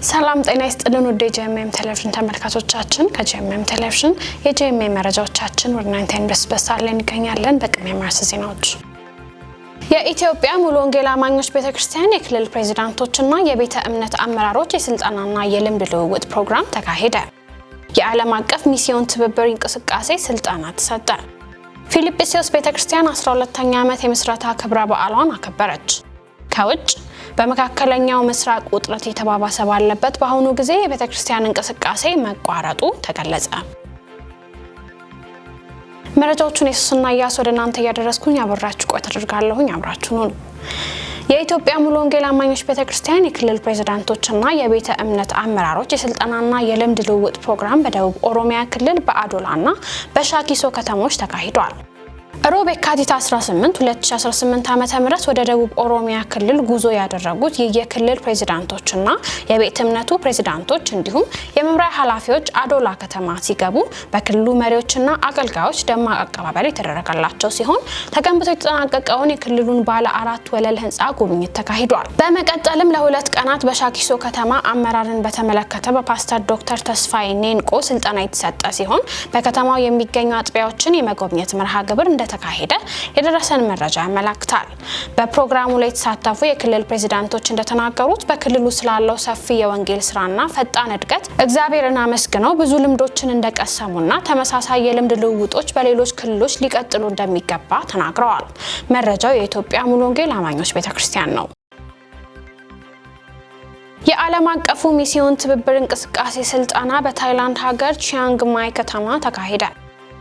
ሰላም ጤና ይስጥልን ወደ ጄኤምኤም ቴሌቪዥን ተመልካቾቻችን ከጄኤምኤም ቴሌቪዥን የጄኤምኤም መረጃዎቻችን ወደ እናንተ እንበስበሳለን ይገኛለን። በቅድሚያ ማርስ ዜናዎች የኢትዮጵያ ሙሉ ወንጌል አማኞች ቤተክርስቲያን የክልል ፕሬዝዳንቶችና የቤተ እምነት አመራሮች የስልጣናና የልምድ ልውውጥ ፕሮግራም ተካሄደ። የዓለም አቀፍ ሚስዮን ትብብር እንቅስቃሴ ስልጣና ተሰጠ። ፊልጵስዩስ ቤተክርስቲያን 12ኛ ዓመት የምስረታ ክብረ በዓሏን አከበረች። ከውጭ በመካከለኛው ምስራቅ ውጥረት የተባባሰ ባለበት በአሁኑ ጊዜ የቤተክርስቲያን እንቅስቃሴ መቋረጡ ተገለጸ። መረጃዎቹን የሱስና ያስ ወደ እናንተ ያደረስኩኝ አብራችሁ ቆይታ አድርጋለሁኝ። አብራችሁ ነው። የኢትዮጵያ ሙሉ ወንጌል አማኞች ቤተክርስቲያን የክልል ፕሬዝዳንቶችና የቤተ እምነት አመራሮች የስልጣናና የልምድ ልውውጥ ፕሮግራም በደቡብ ኦሮሚያ ክልል በአዶላና በሻኪሶ ከተሞች ተካሂዷል። ሮብ የካቲት 18 2018 ዓ.ም ወደ ደቡብ ኦሮሚያ ክልል ጉዞ ያደረጉት የክልል ፕሬዝዳንቶችና የቤተ እምነቱ ፕሬዝዳንቶች እንዲሁም የመምሪያ ኃላፊዎች አዶላ ከተማ ሲገቡ በክልሉ መሪዎችና አገልጋዮች ደማቅ አቀባበል የተደረገላቸው ሲሆን ተገንብቶ የተጠናቀቀውን የክልሉን ባለ 4 ወለል ህንጻ ጉብኝት ተካሂዷል። በመቀጠልም ለሁለት ቀናት በሻኪሶ ከተማ አመራርን በተመለከተ በፓስተር ዶክተር ተስፋዬ ኔንቆ ስልጠና የተሰጠ ሲሆን በከተማው የሚገኙ አጥቢያዎችን የመጎብኘት መርሃ ግብር ተካሄደ የደረሰን መረጃ ያመለክታል። በፕሮግራሙ ላይ የተሳተፉ የክልል ፕሬዝዳንቶች እንደተናገሩት በክልሉ ስላለው ሰፊ የወንጌል ስራና ፈጣን እድገት እግዚአብሔርን አመስግነው ብዙ ልምዶችን እንደቀሰሙና ተመሳሳይ የልምድ ልውውጦች በሌሎች ክልሎች ሊቀጥሉ እንደሚገባ ተናግረዋል። መረጃው የኢትዮጵያ ሙሉ ወንጌል አማኞች ቤተክርስቲያን ነው። የዓለም አቀፉ ሚስዮን ትብብር እንቅስቃሴ ስልጣና በታይላንድ ሀገር ቺያንግ ማይ ከተማ ተካሄደ።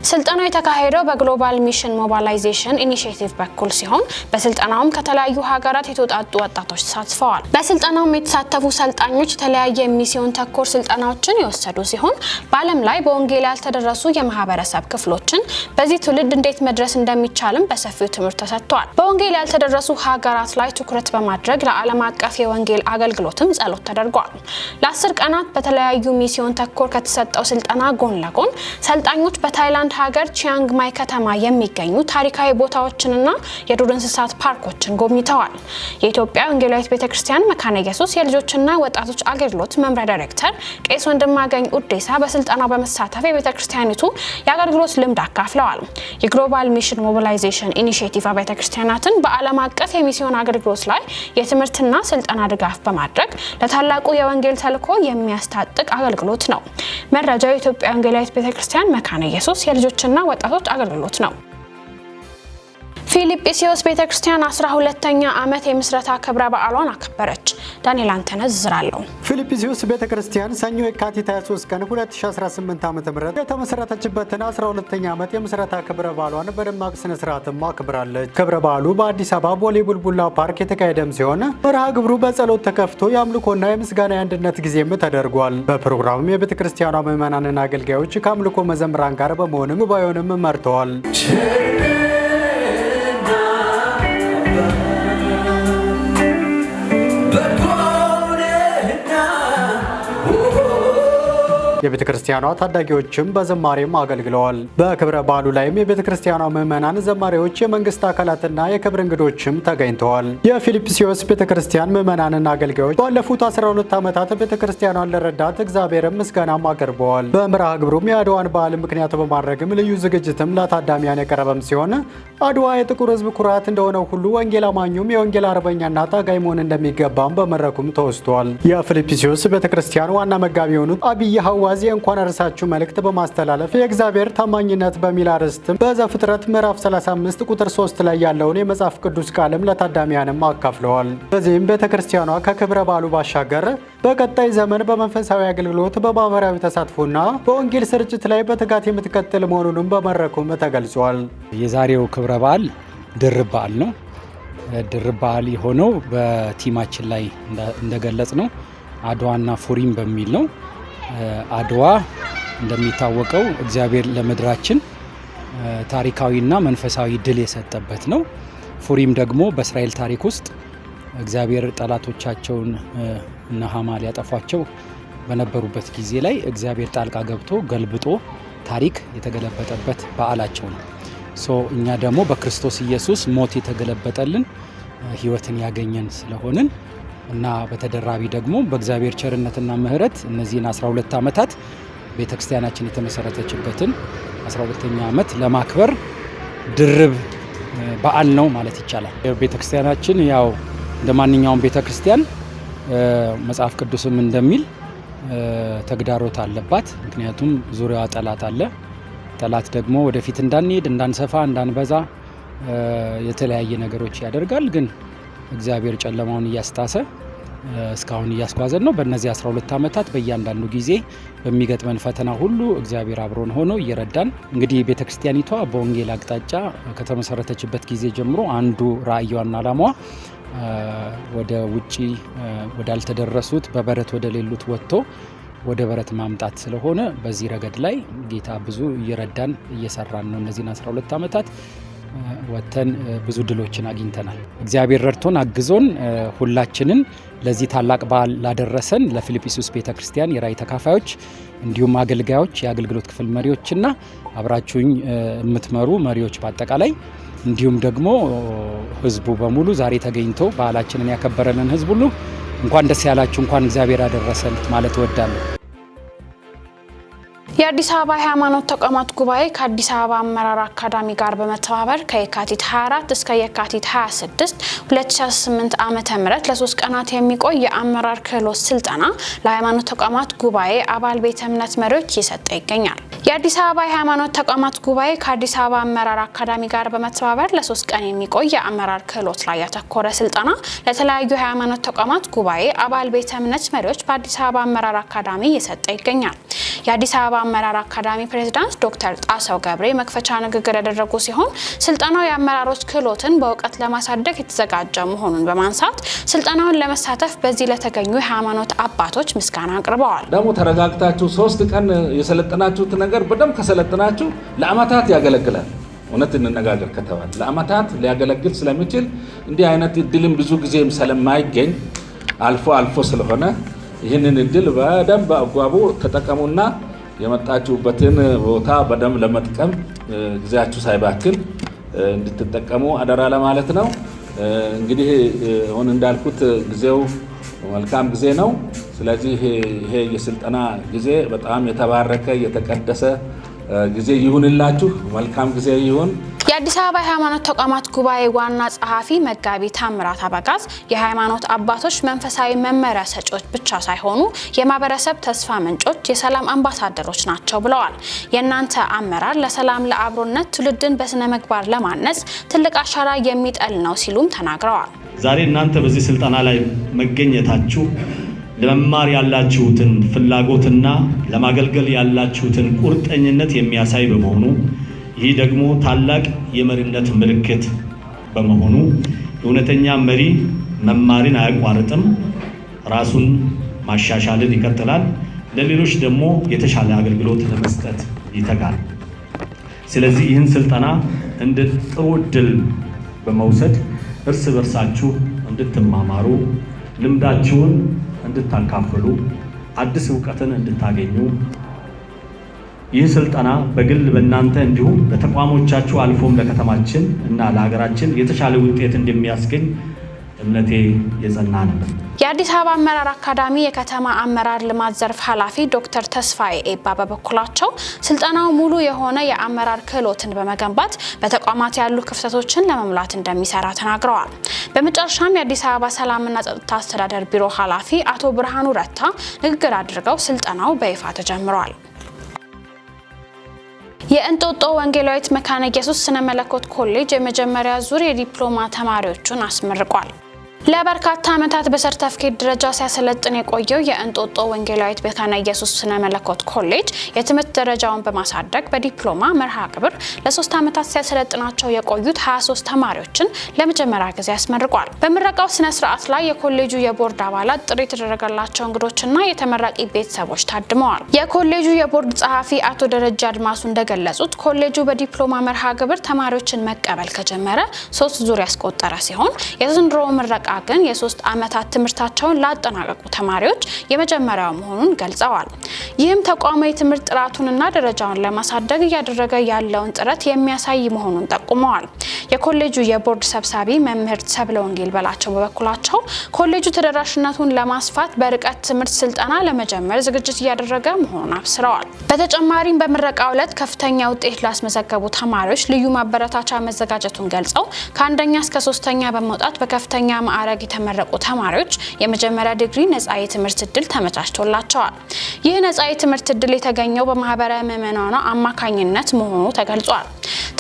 ስልጣናው የተካሄደው በግሎባል ሚሽን ሞቢላይዜሽን ኢኒሺየቲቭ በኩል ሲሆን በስልጣናውም ከተለያዩ ሀገራት የተውጣጡ ወጣቶች ተሳትፈዋል። በስልጣናውም የተሳተፉ ሰልጣኞች የተለያየ ሚስዮን ተኮር ስልጣናዎችን የወሰዱ ሲሆን በዓለም ላይ በወንጌል ያልተደረሱ የማህበረሰብ ክፍሎችን በዚህ ትውልድ እንዴት መድረስ እንደሚቻልም በሰፊው ትምህርት ተሰጥቷል። በወንጌል ያልተደረሱ ሀገራት ላይ ትኩረት በማድረግ ለዓለም አቀፍ የወንጌል አገልግሎትም ጸሎት ተደርጓል። ለ10 ቀናት በተለያዩ ሚስዮን ተኮር ከተሰጠው ስልጣና ጎን ለጎን ሰልጣኞች በታይላንድ ሀገር ቺያንግ ማይ ከተማ የሚገኙ ታሪካዊ ቦታዎችንና የዱር እንስሳት ፓርኮችን ጎብኝተዋል። የኢትዮጵያ ወንጌላዊት ቤተክርስቲያን መካነ ኢየሱስ የልጆችና ወጣቶች አገልግሎት መምሪያ ዳይሬክተር ቄስ ወንድማገኝ ኡዴሳ በስልጣናው በመሳተፍ የቤተክርስቲያኒቱ የአገልግሎት ልምድ አካፍለዋል። የግሎባል ሚሽን ሞቢላይዜሽን ኢኒሺየቲቭ ቤተክርስቲያናትን በዓለም አቀፍ የሚስዮን አገልግሎት ላይ የትምህርትና ስልጠና ድጋፍ በማድረግ ለታላቁ የወንጌል ተልዕኮ የሚያስታጥቅ አገልግሎት ነው። መረጃው የኢትዮጵያ ወንጌላዊት ቤተክርስቲያን መካነ ኢየሱስ የልጆችና ወጣቶች አገልግሎት ነው። ፊልጵስዩስ ቤተክርስቲያን 12ኛ ዓመት የምስረታ ክብረ በዓሏን አከበረች። ዳንኤል አንተነህ ዝራለው። ፊልጵስዩስ ቤተክርስቲያን ሰኞ የካቲት 23 ቀን 2018 ዓ.ም የተመሰረተችበትን 12ኛ ዓመት የምስረታ ክብረ በዓሏን በደማቅ ስነ ስርዓት አክብራለች። ክብረ በዓሉ በአዲስ አበባ ቦሌ ቡልቡላ ፓርክ የተካሄደም ሲሆን መርሃ ግብሩ በጸሎት ተከፍቶ የአምልኮና የምስጋና አንድነት ጊዜም ተደርጓል። በፕሮግራሙም የቤተክርስቲያኗ ምዕመናንና አገልጋዮች ከአምልኮ መዘምራን ጋር በመሆን ጉባኤውንም መርተዋል። የቤተክርስቲያኗ ታዳጊዎችም በዝማሬም አገልግለዋል። በክብረ በዓሉ ላይም የቤተክርስቲያኗ ምዕመናን፣ ዘማሪዎች፣ የመንግስት አካላትና የክብር እንግዶችም ተገኝተዋል። የፊልጵስዩስ ቤተክርስቲያን ምዕመናንና አገልጋዮች ባለፉት 12 ዓመታት ቤተክርስቲያኗን ለረዳት እግዚአብሔር ምስጋናም አቅርበዋል። በመርሃ ግብሩም የአድዋን በዓል ምክንያት በማድረግም ልዩ ዝግጅትም ለታዳሚያን የቀረበም ሲሆን አድዋ የጥቁር ሕዝብ ኩራት እንደሆነው ሁሉ ወንጌል አማኙም የወንጌል አርበኛና ታጋይ መሆን እንደሚገባም በመድረኩም ተወስቷል። የፊልጵስዩስ ቤተክርስቲያን ዋና መጋቢ የሆኑት አብይ ሐዋዚ እንኳን አርሳችሁ መልእክት በማስተላለፍ የእግዚአብሔር ታማኝነት በሚል አርዕስት በዘፍጥረት ምዕራፍ 35 ቁጥር 3 ላይ ያለውን የመጽሐፍ ቅዱስ ቃልም ለታዳሚያንም አካፍለዋል። በዚህም ቤተክርስቲያኗ ከክብረ በዓሉ ባሻገር በቀጣይ ዘመን በመንፈሳዊ አገልግሎት፣ በማህበራዊ ተሳትፎና በወንጌል ስርጭት ላይ በትጋት የምትቀጥል መሆኑንም በመድረኩም ተገልጿል። የዛሬው ክብረ በዓል ድርብ በዓል ነው። ድርብ በዓል የሆነው በቲማችን ላይ እንደገለጽ ነው አድዋና ፉሪም በሚል ነው። አድዋ እንደሚታወቀው እግዚአብሔር ለምድራችን ታሪካዊና መንፈሳዊ ድል የሰጠበት ነው። ፉሪም ደግሞ በእስራኤል ታሪክ ውስጥ እግዚአብሔር ጠላቶቻቸውን እና ሃማ ሊያጠፏቸው በነበሩበት ጊዜ ላይ እግዚአብሔር ጣልቃ ገብቶ ገልብጦ ታሪክ የተገለበጠበት በዓላቸው ነው። እኛ ደግሞ በክርስቶስ ኢየሱስ ሞት የተገለበጠልን ህይወትን ያገኘን ስለሆነን እና በተደራቢ ደግሞ በእግዚአብሔር ቸርነትና ምሕረት እነዚህን 12 ዓመታት ቤተክርስቲያናችን የተመሰረተችበትን 12ኛ ዓመት ለማክበር ድርብ በዓል ነው ማለት ይቻላል። ቤተክርስቲያናችን ያው እንደማንኛውም ቤተክርስቲያን መጽሐፍ ቅዱስም እንደሚል ተግዳሮት አለባት። ምክንያቱም ዙሪያዋ ጠላት አለ። ጠላት ደግሞ ወደፊት እንዳንሄድ፣ እንዳንሰፋ፣ እንዳንበዛ የተለያየ ነገሮች ያደርጋል። ግን እግዚአብሔር ጨለማውን እያስታሰ እስካሁን እያስጓዘን ነው። በእነዚህ 12 ዓመታት በእያንዳንዱ ጊዜ በሚገጥመን ፈተና ሁሉ እግዚአብሔር አብሮን ሆኖ እየረዳን እንግዲህ ቤተክርስቲያኒቷ በወንጌል አቅጣጫ ከተመሰረተችበት ጊዜ ጀምሮ አንዱ ራእዩዋና ዓላማዋ ወደ ውጪ ወዳልተደረሱት በበረት ወደ ሌሉት ወጥቶ ወደ በረት ማምጣት ስለሆነ በዚህ ረገድ ላይ ጌታ ብዙ እየረዳን እየሰራን ነው። እነዚህን 12 ዓመታት ወተን ብዙ ድሎችን አግኝተናል። እግዚአብሔር ረድቶን አግዞን ሁላችንን ለዚህ ታላቅ በዓል ላደረሰን ለፊልጵስዩስ ቤተክርስቲያን የራእይ ተካፋዮች እንዲሁም አገልጋዮች፣ የአገልግሎት ክፍል መሪዎችና አብራችሁኝ የምትመሩ መሪዎች በአጠቃላይ እንዲሁም ደግሞ ህዝቡ በሙሉ ዛሬ ተገኝቶ በዓላችንን ያከበረልን ህዝብ ሁሉ እንኳን ደስ ያላችሁ፣ እንኳን እግዚአብሔር አደረሰን ማለት እወዳለሁ። የአዲስ አበባ የሃይማኖት ተቋማት ጉባኤ ከአዲስ አበባ አመራር አካዳሚ ጋር በመተባበር ከየካቲት 24 እስከ የካቲት 26 2018 ዓ.ም ለ3 ቀናት የሚቆይ የአመራር ክህሎት ስልጠና ለሃይማኖት ተቋማት ጉባኤ አባል ቤተ እምነት መሪዎች እየሰጠ ይገኛል። የአዲስ አበባ የሃይማኖት ተቋማት ጉባኤ ከአዲስ አበባ አመራር አካዳሚ ጋር በመተባበር ለ3 ቀን የሚቆይ የአመራር ክህሎት ላይ ያተኮረ ስልጠና ለተለያዩ የሃይማኖት ተቋማት ጉባኤ አባል ቤተ እምነት መሪዎች በአዲስ አበባ አመራር አካዳሚ እየሰጠ ይገኛል። የአዲስ አበባ አመራር አካዳሚ ፕሬዝዳንት ዶክተር ጣሰው ገብሬ መክፈቻ ንግግር ያደረጉ ሲሆን ስልጠናው የአመራሮች ክህሎትን በእውቀት ለማሳደግ የተዘጋጀ መሆኑን በማንሳት ስልጠናውን ለመሳተፍ በዚህ ለተገኙ የሃይማኖት አባቶች ምስጋና አቅርበዋል። ደግሞ ተረጋግታችሁ 3 ቀን የሰለጠናችሁት ነገር በደንብ ከሰለጠናችሁ ለአመታት ያገለግላል። እውነት እንነጋገር ከተባለ ለአመታት ሊያገለግል ስለሚችል እንዲህ አይነት እድልም ብዙ ጊዜም ስለማይገኝ አልፎ ስለሆነ ይህንን እድል በደንብ አጓቡ ተጠቀሙና የመጣችሁበትን ቦታ በደንብ ለመጥቀም ጊዜያችሁ ሳይባክን እንድትጠቀሙ አደራ ለማለት ነው። እንግዲህ አሁን እንዳልኩት ጊዜው መልካም ጊዜ ነው። ስለዚህ ይሄ የስልጠና ጊዜ በጣም የተባረከ የተቀደሰ ጊዜ ይሁንላችሁ። መልካም ጊዜ ይሁን። የአዲስ አበባ የሃይማኖት ተቋማት ጉባኤ ዋና ጸሐፊ መጋቢ ታምራት አበጋዝ የሃይማኖት አባቶች መንፈሳዊ መመሪያ ሰጪዎች ብቻ ሳይሆኑ የማህበረሰብ ተስፋ ምንጮች፣ የሰላም አምባሳደሮች ናቸው ብለዋል። የእናንተ አመራር ለሰላም፣ ለአብሮነት፣ ትውልድን በስነ ምግባር ለማነጽ ትልቅ አሻራ የሚጥል ነው ሲሉም ተናግረዋል። ዛሬ እናንተ በዚህ ስልጠና ላይ መገኘታችሁ ለመማር ያላችሁትን ፍላጎትና ለማገልገል ያላችሁትን ቁርጠኝነት የሚያሳይ በመሆኑ ይህ ደግሞ ታላቅ የመሪነት ምልክት በመሆኑ እውነተኛ መሪ መማርን አያቋርጥም፣ ራሱን ማሻሻልን ይቀጥላል፣ ለሌሎች ደግሞ የተሻለ አገልግሎት ለመስጠት ይተጋል። ስለዚህ ይህን ስልጠና እንደ ጥሩ ዕድል በመውሰድ እርስ በርሳችሁ እንድትማማሩ፣ ልምዳችሁን እንድታካፍሉ፣ አዲስ ዕውቀትን እንድታገኙ ይህ ስልጠና በግል በእናንተ እንዲሁም ለተቋሞቻችሁ አልፎም ለከተማችን እና ለሀገራችን የተሻለ ውጤት እንደሚያስገኝ እምነቴ የጸና ነው። የአዲስ አበባ አመራር አካዳሚ የከተማ አመራር ልማት ዘርፍ ኃላፊ ዶክተር ተስፋዬ ኤባ በበኩላቸው ስልጠናው ሙሉ የሆነ የአመራር ክህሎትን በመገንባት በተቋማት ያሉ ክፍተቶችን ለመሙላት እንደሚሰራ ተናግረዋል። በመጨረሻም የአዲስ አበባ ሰላምና ጸጥታ አስተዳደር ቢሮ ኃላፊ አቶ ብርሃኑ ረታ ንግግር አድርገው ስልጠናው በይፋ ተጀምሯል። የእንጦጦ ወንጌላዊት መካነ ኢየሱስ ስነ መለኮት ኮሌጅ የመጀመሪያ ዙር የዲፕሎማ ተማሪዎቹን አስመርቋል። ለበርካታ ዓመታት በሰርተፍኬት ደረጃ ሲያሰለጥን የቆየው የእንጦጦ ወንጌላዊት መካነ ኢየሱስ ስነ መለኮት ኮሌጅ የትምህርት ደረጃውን በማሳደግ በዲፕሎማ መርሃ ግብር ለ3 ዓመታት ሲያሰለጥናቸው የቆዩት 23 ተማሪዎችን ለመጀመሪያ ጊዜ አስመርቋል። በምረቃው ስነ ስርዓት ላይ የኮሌጁ የቦርድ አባላት፣ ጥሪ የተደረገላቸው እንግዶችና የተመራቂ ቤተሰቦች ታድመዋል። የኮሌጁ የቦርድ ጸሐፊ አቶ ደረጃ አድማሱ እንደገለጹት ኮሌጁ በዲፕሎማ መርሃ ግብር ተማሪዎችን መቀበል ከጀመረ 3 ዙር ያስቆጠረ ሲሆን የዘንድሮ ምረቃ ግን የ3 ዓመታት ትምህርታቸውን ላጠናቀቁ ተማሪዎች የመጀመሪያው መሆኑን ገልጸዋል። ይህም ተቋሙ የትምህርት ጥራቱንና ደረጃውን ለማሳደግ እያደረገ ያለውን ጥረት የሚያሳይ መሆኑን ጠቁመዋል። የኮሌጁ የቦርድ ሰብሳቢ መምህርት ሰብለ ወንጌል በላቸው በበኩላቸው ኮሌጁ ተደራሽነቱን ለማስፋት በርቀት ትምህርት ስልጠና ለመጀመር ዝግጅት እያደረገ መሆኑን አብስረዋል። በተጨማሪም በምረቃው ዕለት ከፍተኛ ውጤት ላስመዘገቡ ተማሪዎች ልዩ ማበረታቻ መዘጋጀቱን ገልጸው ከአንደኛ እስከ 3ኛ በመውጣት በከፍተኛ ማዕረግ የተመረቁ ተማሪዎች የመጀመሪያ ዲግሪ ነጻ የትምህርት ዕድል ተመቻችቶላቸዋል። ይህ ነጻ የትምህርት ዕድል የተገኘው በማህበረ ምዕመናኑ አማካኝነት መሆኑ ተገልጿል።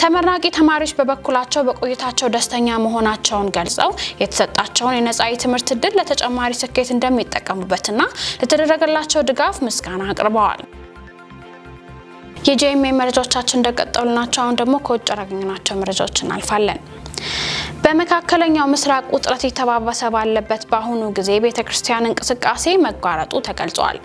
ተመራቂ ተማሪዎች በበኩላቸው በቆይታቸው ደስተኛ መሆናቸውን ገልጸው የተሰጣቸውን የነጻ የትምህርት ዕድል ለተጨማሪ ስኬት እንደሚጠቀሙበትና ለተደረገላቸው ድጋፍ ምስጋና አቅርበዋል። የጄኤምኤም መረጃዎቻችን እንደቀጠሉ ናቸው። አሁን ደግሞ ከውጭ ያገኘናቸው መረጃዎች እናልፋለን። በመካከለኛው ምስራቅ ውጥረት የተባባሰ ባለበት በአሁኑ ጊዜ ቤተክርስቲያን እንቅስቃሴ መቋረጡ ተገልጿል።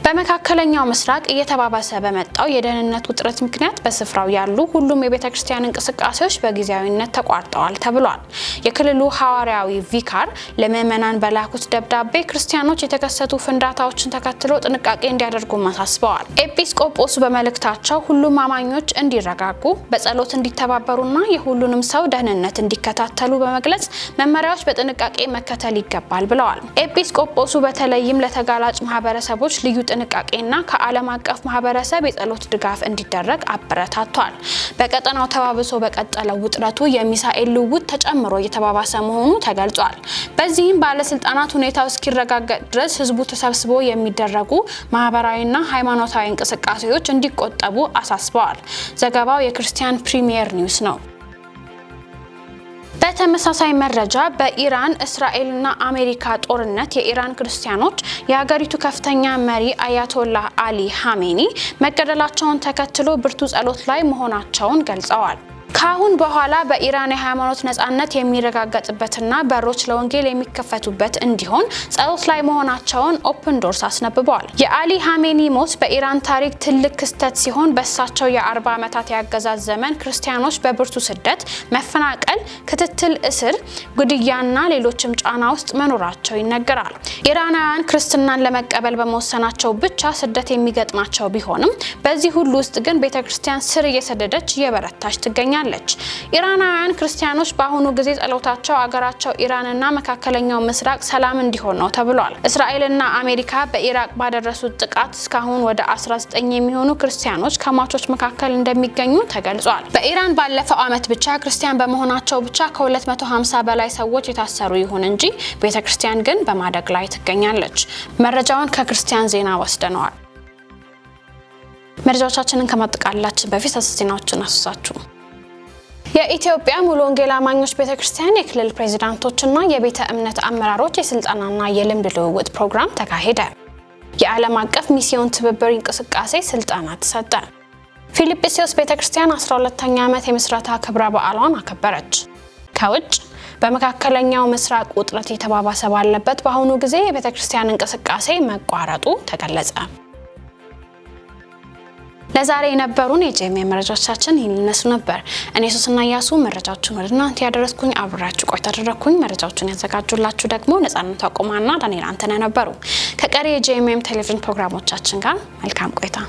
በመካከለኛው ምስራቅ እየተባባሰ በመጣው የደህንነት ውጥረት ምክንያት በስፍራው ያሉ ሁሉም የቤተክርስቲያን እንቅስቃሴዎች በጊዜያዊነት ተቋርጠዋል ተብሏል። የክልሉ ሐዋርያዊ ቪካር ለምዕመናን በላኩት ደብዳቤ ክርስቲያኖች የተከሰቱ ፍንዳታዎችን ተከትሎ ጥንቃቄ እንዲያደርጉ አሳስበዋል። ኤጲስቆጶሱ በመልእክታቸው ሁሉም አማኞች እንዲረጋጉ፣ በጸሎት እንዲተባበሩና የሁሉንም ሰው ደህንነት እንዲከታተሉ በመግለጽ መመሪያዎች በጥንቃቄ መከተል ይገባል ብለዋል። ኤጲስቆጶሱ በተለይም ለተጋላጭ ማህበረሰቦች ልዩ ጥንቃቄና ከዓለም አቀፍ ማህበረሰብ የጸሎት ድጋፍ እንዲደረግ አበረታቷል። በቀጠናው ተባብሶ በቀጠለው ውጥረቱ የሚሳኤል ልውውጥ ተጨምሮ እየተባባሰ መሆኑ ተገልጿል። በዚህም ባለስልጣናት ሁኔታው እስኪረጋገጥ ድረስ ህዝቡ ተሰብስቦ የሚደረጉ ማህበራዊና ሃይማኖታዊ እንቅስቃሴዎች እንዲቆጠቡ አሳስበዋል። ዘገባው የክርስቲያን ፕሪሚየር ኒውስ ነው። በተመሳሳይ መረጃ በኢራን እስራኤልና አሜሪካ ጦርነት የኢራን ክርስቲያኖች የሀገሪቱ ከፍተኛ መሪ አያቶላህ አሊ ሀሜኒ መገደላቸውን ተከትሎ ብርቱ ጸሎት ላይ መሆናቸውን ገልጸዋል። ካሁን በኋላ በኢራን የሃይማኖት ነጻነት የሚረጋገጥበትና በሮች ለወንጌል የሚከፈቱበት እንዲሆን ጸሎት ላይ መሆናቸውን ኦፕን ዶርስ አስነብበዋል። የአሊ ሀሜኒ ሞት በኢራን ታሪክ ትልቅ ክስተት ሲሆን በእሳቸው የ40 ዓመታት ያገዛዝ ዘመን ክርስቲያኖች በብርቱ ስደት፣ መፈናቀል፣ ክትትል፣ እስር፣ ግድያና ሌሎችም ጫና ውስጥ መኖራቸው ይነገራል። ኢራናውያን ክርስትናን ለመቀበል በመወሰናቸው ብቻ ስደት የሚገጥማቸው ቢሆንም በዚህ ሁሉ ውስጥ ግን ቤተክርስቲያን ስር እየሰደደች እየበረታች ትገኛለች። ኢራናውያን ክርስቲያኖች በአሁኑ ጊዜ ጸሎታቸው አገራቸው ኢራንና መካከለኛው ምስራቅ ሰላም እንዲሆን ነው ተብሏል። እስራኤልና አሜሪካ በኢራቅ ባደረሱት ጥቃት እስካሁን ወደ 19 የሚሆኑ ክርስቲያኖች ከሟቾች መካከል እንደሚገኙ ተገልጿል። በኢራን ባለፈው ዓመት ብቻ ክርስቲያን በመሆናቸው ብቻ ከ250 በላይ ሰዎች የታሰሩ ይሁን እንጂ ቤተክርስቲያን ግን በማደግ ላይ ትገኛለች። መረጃውን ከክርስቲያን ዜና ወስደነዋል። መረጃዎቻችንን ከማጠቃለላችን በፊት ዜናዎችን አስሳችሁ የኢትዮጵያ ሙሉ ወንጌል አማኞች ቤተክርስቲያን የክልል ፕሬዝዳንቶችና የቤተ እምነት አመራሮች የስልጣናና የልምድ ልውውጥ ፕሮግራም ተካሄደ። የዓለም አቀፍ ሚስዮን ትብብር እንቅስቃሴ ስልጠና ተሰጠ። ፊልጵስዩስ ቤተክርስቲያን 12ኛ ዓመት የምስረታ ክብረ በዓሏን አከበረች። ከውጭ በመካከለኛው ምስራቅ ውጥረት የተባባሰ ባለበት በአሁኑ ጊዜ የቤተክርስቲያን እንቅስቃሴ መቋረጡ ተገለጸ። ለዛሬ የነበሩን የጄኤምኤም መረጃዎቻችን ይነሱ ነበር። እኔ ሱስና ያሱ መረጃዎችን ወደ እናንተ ያደረስኩኝ አብራችሁ ቆይታ አደረኩኝ። መረጃዎችን ያዘጋጁላችሁ ደግሞ ነጻነት አቆማና ዳንኤል አንተነህ ነበሩ። ከቀሪ የጄኤምኤም ቴሌቪዥን ፕሮግራሞቻችን ጋር መልካም ቆይታ